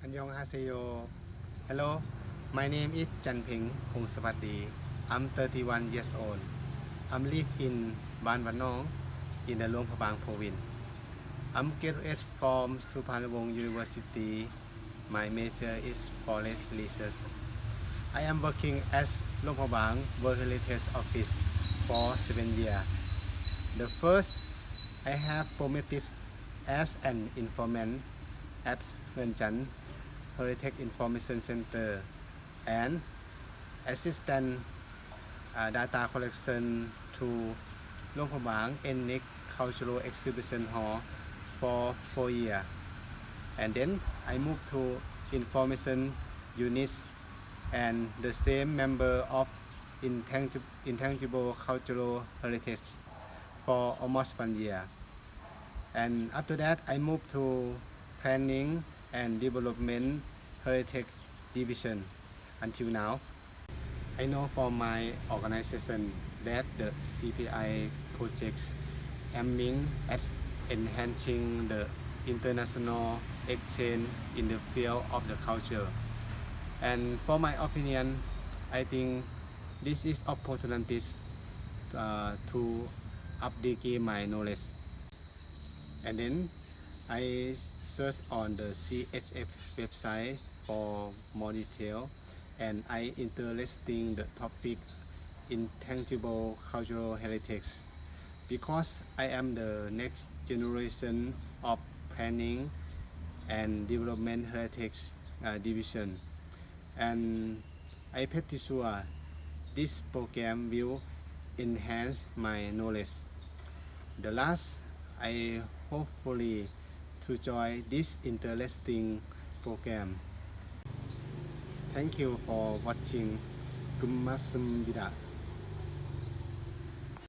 Annyeong Haseyo. Hello, my name is Janping Pongsavatdi. I'm 31 years old. I'm live in Ban Van Nong in the Luang Prabang province. I'm graduate from Suparnawong University. My major is forest research. I am working as Luang Prabang World Heritage Office for 7 years. The first, I have promoted as an informant at Huan Chan Heritage Information Center and assistant data collection to Luang Prabang Ethnic Cultural Exhibition Hall for 4 years. And then I moved to information units and the same member of intangible cultural heritage for almost 1 year. And after that I moved to planning and development heritage division until now. I know from my organization that the CPI projects aiming at enhancing the international exchange in the field of the culture. And for my opinion, I think this is opportunities to update my knowledge. And then I search on the CHF website for more detail, and I interesting the topic intangible cultural heritage because I am the next generation of planning and development heritage division, and I pretty sure this program will enhance my knowledge. The last, I hopefully to join this interesting program. Thank you for watching. Kumasambida.